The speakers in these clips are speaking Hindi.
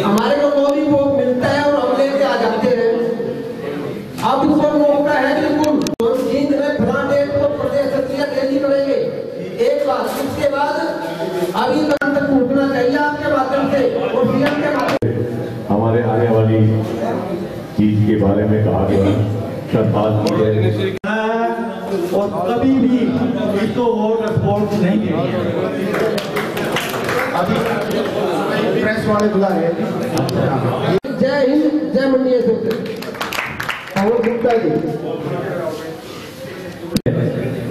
हमारे को भी वो मिलता है और हम लेके आ जाते हैं। अब इसको मौका है बिल्कुल, तो जींद में फला डेट को प्रदेश सत्रिया देनी पड़ेगी एक बार। इसके बाद अभी तक पूछना चाहिए आपके माध्यम से और सीएम के माध्यम से। हमारे आने वाली चीज के बारे में कहा गया और कभी भी इसको वोट रिपोर्ट नहीं किया। अभी प्रेस वाले बुला रहे हैं। जय हिंद, जय मंडी पवन गुप्ता जी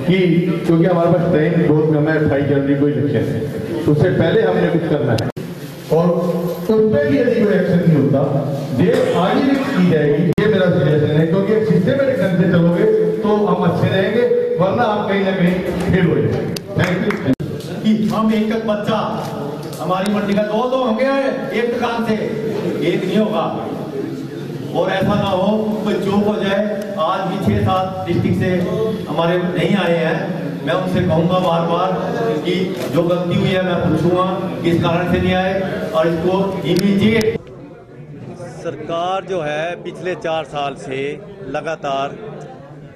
कि क्योंकि हमारे पास टाइम बहुत कम है, 28 जनवरी को इलेक्शन है, उससे पहले हमने कुछ करना है और उस पर भी यदि कोई एक्शन नहीं होता डेट आगे भी की जाएगी। ये मेरा सजेशन है, क्योंकि एक सिस्टमेटिक ढंग से चलोगे तो हम अच्छे रहेंगे, वरना आप कहीं ना कहीं फेल हो जाएंगे। Thank you. कि हम एक बच्चा हमारी मंडी का दो होंगे एक दुकान से, एक नहीं होगा। और ऐसा ना हो कोई चूक हो जाए। आज भी 6-7 डिस्ट्रिक्ट से हमारे नहीं आए हैं। मैं उनसे कहूंगा बार बार कि जो गलती हुई है मैं पूछूंगा किस कारण से नहीं आए और इसको इमीडिएट। सरकार जो है पिछले 4 साल से लगातार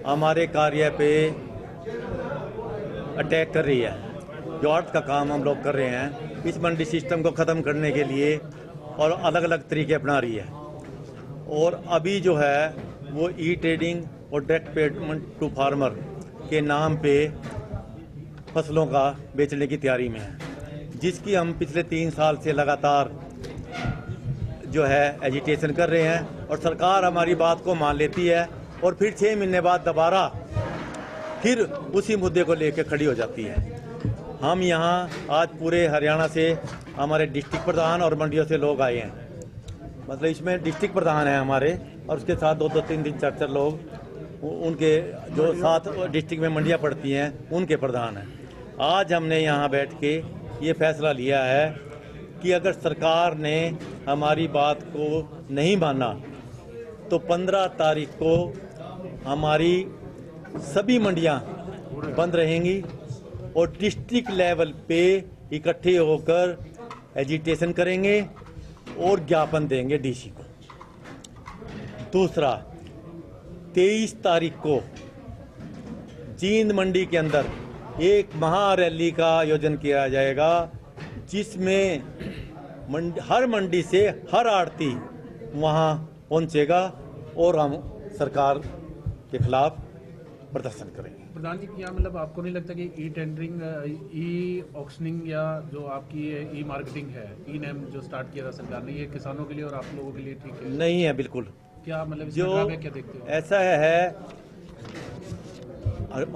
हमारे कार्य पे अटैक कर रही है। जो आर्ट का काम हम लोग कर रहे हैं इस मंडी सिस्टम को ख़त्म करने के लिए और अलग अलग तरीके अपना रही है। और अभी जो है वो ई ट्रेडिंग और डायरेक्ट पेमेंट टू फार्मर के नाम पे फसलों का बेचने की तैयारी में है, जिसकी हम पिछले 3 साल से लगातार जो है एजिटेशन कर रहे हैं। और सरकार हमारी बात को मान लेती है और फिर 6 महीने बाद दोबारा फिर उसी मुद्दे को लेकर खड़ी हो जाती है। हम यहाँ आज पूरे हरियाणा से हमारे डिस्ट्रिक्ट प्रधान और मंडियों से लोग आए हैं। मतलब इसमें डिस्ट्रिक्ट प्रधान हैं हमारे और उसके साथ 2-2, 3-3, 4-4 लोग उनके जो 7 डिस्ट्रिक्ट में मंडियाँ पड़ती हैं उनके प्रधान हैं। आज हमने यहाँ बैठ के ये फैसला लिया है कि अगर सरकार ने हमारी बात को नहीं माना तो 15 तारीख को हमारी सभी मंडियाँ बंद रहेंगी और डिस्ट्रिक्ट लेवल पे इकट्ठे होकर एजिटेशन करेंगे और ज्ञापन देंगे डीसी को। दूसरा, 23 तारीख को जींद मंडी के अंदर एक महा रैली का आयोजन किया जाएगा, जिसमें हर मंडी से हर आड़ती वहां पहुंचेगा और हम सरकार के खिलाफ प्रदर्शन करेंगे। प्रधान जी, क्या मतलब आपको नहीं लगता कि ई टेंडरिंग, ई ऑक्शनिंग या जो आपकी ई मार्केटिंग है, ई नेम जो स्टार्ट किया था सरकार ने, ये किसानों के लिए और आप लोगों के लिए ठीक है? नहीं है बिल्कुल। क्या मतलब जो क्या देखते हो? ऐसा है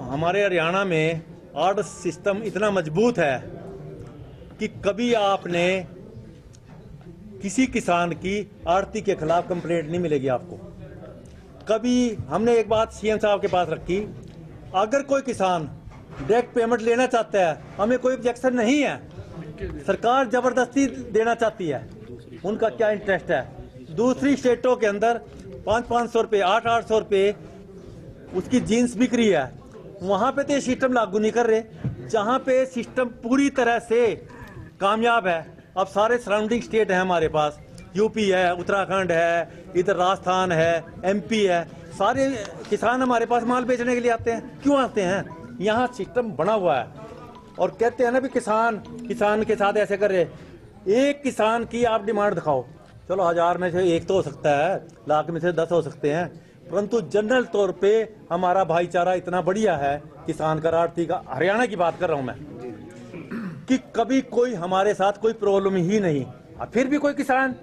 हमारे हरियाणा में आर्ट सिस्टम इतना मजबूत है कि कभी आपने किसी किसान की आड़ती के खिलाफ कंप्लेंट नहीं मिलेगी आपको। कभी हमने एक बात सीएम साहब के पास रखी, अगर कोई किसान डायरेक्ट पेमेंट लेना चाहता है हमें कोई ऑब्जेक्शन नहीं है, सरकार जबरदस्ती देना चाहती है, उनका क्या इंटरेस्ट है। दूसरी स्टेटों के अंदर 500-500 रुपये, 800-800 रुपये उसकी जीन्स बिक रही है, वहाँ पे तो ये सिस्टम लागू नहीं कर रहे। जहाँ पे सिस्टम पूरी तरह से कामयाब है, अब सारे सराउंडिंग स्टेट हैं हमारे पास, यूपी है, उत्तराखंड है, इधर राजस्थान है, एमपी है, सारे किसान हमारे पास माल बेचने के लिए आते हैं। क्यों आते हैं? यहाँ सिस्टम बना हुआ है। और कहते हैं ना भी किसान के साथ ऐसे कर रहे। एक किसान की आप डिमांड दिखाओ, चलो 1000 में से 1 तो हो सकता है, लाख में से 10 हो सकते हैं, परंतु जनरल तौर पे हमारा भाईचारा इतना बढ़िया है किसान का, आड़ती का, हरियाणा की बात कर रहा हूँ मैं, कि कभी कोई हमारे साथ कोई प्रॉब्लम ही नहीं। फिर भी कोई किसान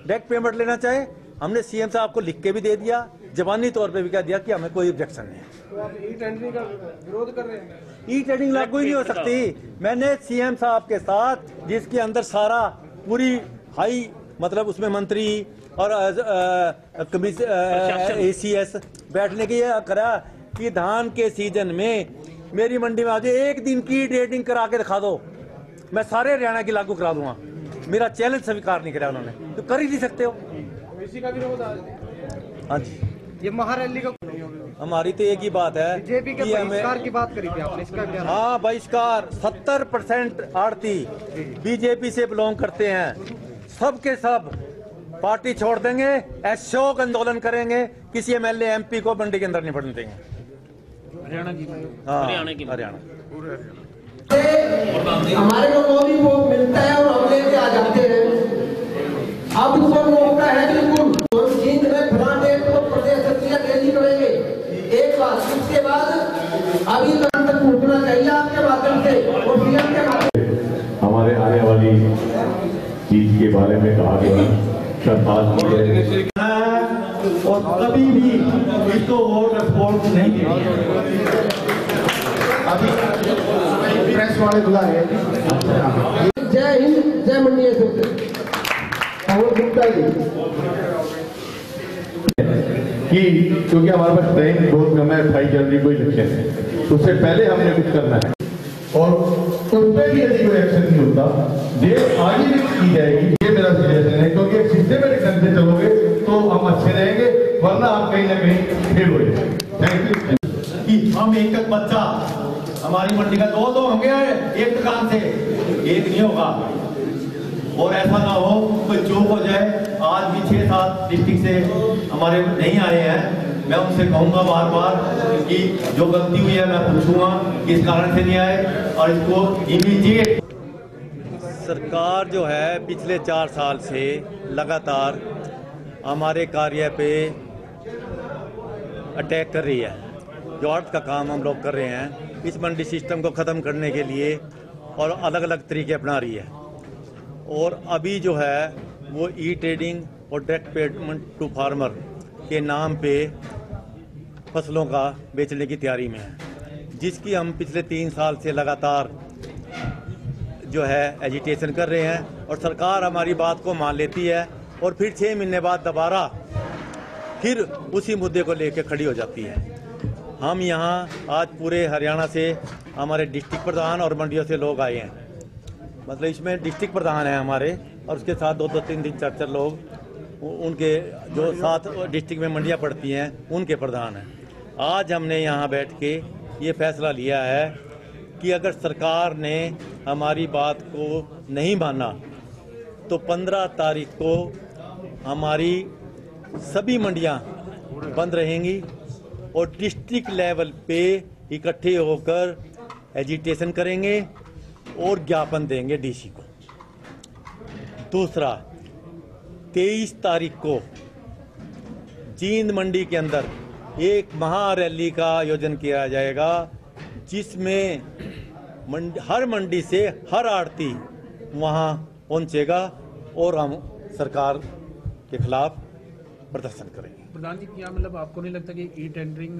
डायरेक्ट पेमेंट लेना चाहे, हमने सीएम साहब को लिख के भी दे दिया, जबानी तौर पे भी कह दिया कि हमें कोई ऑब्जेक्शन नहीं है। तो आप ई टेंडरिंग का विरोध कर रहे हैं? ई टेंडरिंग लागू ही नहीं हो सकती। मैंने सीएम साहब के साथ, जिसके अंदर सारा पूरी हाई मतलब उसमें मंत्री और ACS बैठने की ये करा कि धान के सीजन में मेरी मंडी में आज एक दिन की ट्रेडिंग करा के दिखा दो, मैं सारे हरियाणा की लागू करा दूंगा। मेरा चैलेंज स्वीकार नहीं करा उन्होंने, तो कर ही नहीं सकते हो। इसी का विरोध आज। हाँ जी, ये महारैली का हमारी तो एक ही बात है बीजेपी के बहिष्कार की बात करी थी आपने, इसका क्या? हाँ, बहिष्कार। 70% आड़ती बीजेपी से बिलोंग करते हैं, सब के सब पार्टी छोड़ देंगे, अशोक आंदोलन करेंगे, किसी एमएलए एमपी को मंडी के अंदर नहीं बढ़ने देंगे। हरियाणा की हाँ, हरियाणा हमारे को कोई वो मिलता है और हम लेके आ जाते हैं। अब उसको मौका है बिल्कुल तो जींद में फला डेट को प्रदेश सचिव रैली करेंगे एक बार, उसके बाद अभी तक पूछना चाहिए आपके माध्यम से और सीएम के माध्यम से। हमारे आने वाली चीज के बारे में कहा गया श्रद्धांजलि और कभी भी इसको वोट सपोर्ट नहीं किया। अभी प्रेस वाले बुला रहे हैं। जय हिंद, जय मंडी कि क्योंकि हमारे पास टाइम बहुत कम है, 28 जनवरी को इलेक्शन है, उससे पहले हमने कुछ करना है और उस पर भी यदि कोई एक्शन नहीं होता, देर आगे भी की जाएगी। ये मेरा सजेशन है, क्योंकि एक सिस्टमेटिक ढंग से चलोगे तो हम अच्छे रहेंगे, वरना आप कहीं ना कहीं फेल हो जाएंगे। Thank you. कि हम एक एक बच्चा हमारी मंडी का दो हो गया है, एक दुकान से एक नहीं होगा और ऐसा ना हो कोई चूक हो जाए। आज भी 6-7 डिस्ट्रिक्ट से हमारे नहीं आए हैं, मैं उनसे कहूंगा बार बार कि जो गलती हुई है मैं पूछूंगा किस कारण से नहीं आए और इसको इमीडिएट। सरकार जो है पिछले 4 साल से लगातार हमारे कार्य पे अटैक कर रही है। जो अर्थ का काम हम लोग कर रहे हैं इस मंडी सिस्टम को ख़त्म करने के लिए और अलग अलग तरीके अपना रही है। और अभी जो है वो ई ट्रेडिंग और डायरेक्ट पेमेंट टू फार्मर के नाम पे फसलों का बेचने की तैयारी में है, जिसकी हम पिछले 3 साल से लगातार जो है एजिटेशन कर रहे हैं और सरकार हमारी बात को मान लेती है और फिर 6 महीने बाद दोबारा फिर उसी मुद्दे को लेकर खड़ी हो जाती है। हम यहाँ आज पूरे हरियाणा से हमारे डिस्ट्रिक्ट प्रधान और मंडियों से लोग आए हैं, मतलब इसमें डिस्ट्रिक्ट प्रधान हैं हमारे और उसके साथ 2-2, 3-3, 4-4 लोग उनके जो 7 डिस्ट्रिक्ट में मंडियाँ पड़ती हैं उनके प्रधान हैं। आज हमने यहाँ बैठ के ये फैसला लिया है कि अगर सरकार ने हमारी बात को नहीं माना तो 15 तारीख को हमारी सभी मंडियाँ बंद रहेंगी और डिस्ट्रिक्ट लेवल पे इकट्ठे होकर एजिटेशन करेंगे और ज्ञापन देंगे डीसी को। दूसरा, 23 तारीख को जींद मंडी के अंदर एक महा रैली का आयोजन किया जाएगा, जिसमें हर मंडी से हर आड़ती वहां पहुंचेगा और हम सरकार के खिलाफ प्रदर्शन करेंगे। प्रधान जी, क्या मतलब आपको नहीं लगता कि ई टेंडरिंग,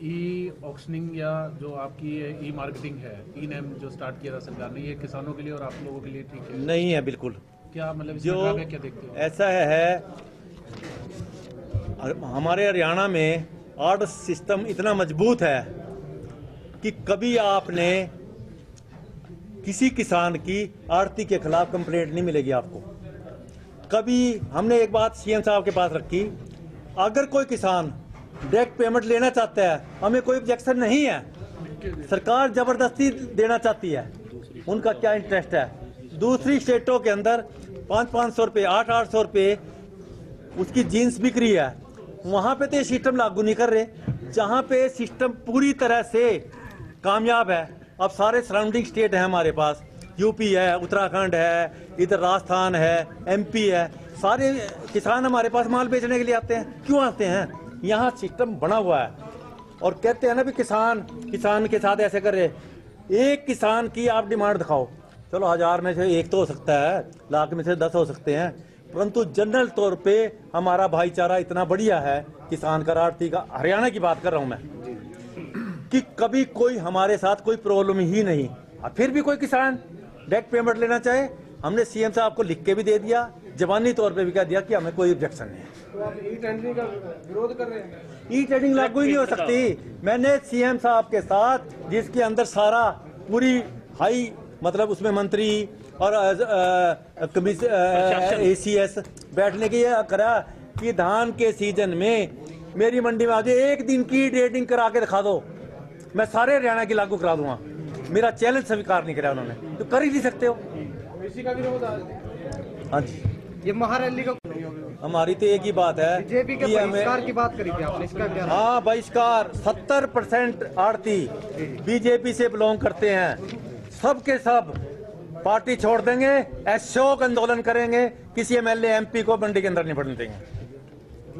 ई ऑक्शनिंग या जो आपकी ई मार्केटिंग है, ई नेम जो स्टार्ट किया था सरकार ने, ये किसानों के लिए और आप लोगों के लिए ठीक है? नहीं है बिल्कुल। क्या मतलब जो क्या देखते हो? ऐसा है हमारे हरियाणा में ऑर्डर सिस्टम इतना मजबूत है कि कभी आपने किसी किसान की आड़ती के खिलाफ कंप्लेंट नहीं मिलेगी आपको। कभी हमने एक बात सीएम साहब के पास रखी, अगर कोई किसान डायरेक्ट पेमेंट लेना चाहता है हमें कोई ऑब्जेक्शन नहीं है, सरकार जबरदस्ती देना चाहती है, उनका क्या इंटरेस्ट है। दूसरी स्टेटों के अंदर 500-500 रुपये, 800-800 रुपये उसकी जीन्स बिक रही है, वहां पे तो ये सिस्टम लागू नहीं कर रहे। जहां पे सिस्टम पूरी तरह से कामयाब है, अब सारे सराउंडिंग स्टेट हैं हमारे पास, यूपी है, उत्तराखंड है, इधर राजस्थान है, एमपी है, सारे किसान हमारे पास माल बेचने के लिए आते हैं। क्यों आते हैं? यहाँ सिस्टम बना हुआ है और कहते हैं ना भी किसान के साथ ऐसे कर रहे। एक किसान की आप डिमांड दिखाओ, चलो 1000 में से 1 तो हो सकता है, लाख में से 10 हो सकते हैं, परंतु जनरल तौर पे हमारा भाईचारा इतना बढ़िया है किसान का, आड़ती का, हरियाणा की बात कर रहा हूं मैं, कि कभी कोई हमारे साथ कोई प्रॉब्लम ही नहीं। फिर भी कोई किसान डायरेक्ट पेमेंट लेना चाहे, हमने सीएम साहब को लिख के भी दे दिया, जबानी तौर पे भी कह दिया कि हमें कोई ऑब्जेक्शन नहीं है। तो आप ई टेंडरिंग का विरोध कर रहे हैं? ई टेंडरिंग लागू ही नहीं हो सकती। मैंने सीएम साहब के साथ, जिसके अंदर सारा पूरी हाई मतलब उसमें मंत्री और ACS बैठने के ये करा कि धान के सीजन में मेरी मंडी में आज एक दिन की ट्रेडिंग करा के दिखा दो, मैं सारे हरियाणा की लागू करा दूंगा। मेरा चैलेंज स्वीकार नहीं करा उन्होंने, तो कर ही नहीं सकते हो। इसी का विरोध आज। हाँ जी। ये महारैली का हमारी तो एक ही बात है बीजेपी के कि हमें बहिष्कार की बात करी थी आपने, इसका क्या? हाँ, बहिष्कार 70% आड़ती बीजेपी से बिलोंग करते हैं। सब के सब पार्टी छोड़ देंगे, अशोक आंदोलन करेंगे, किसी एमएलए एमपी को मंडी के अंदर नहीं बढ़ने देंगे।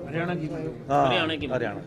हरियाणा की हाँ, हरियाणा।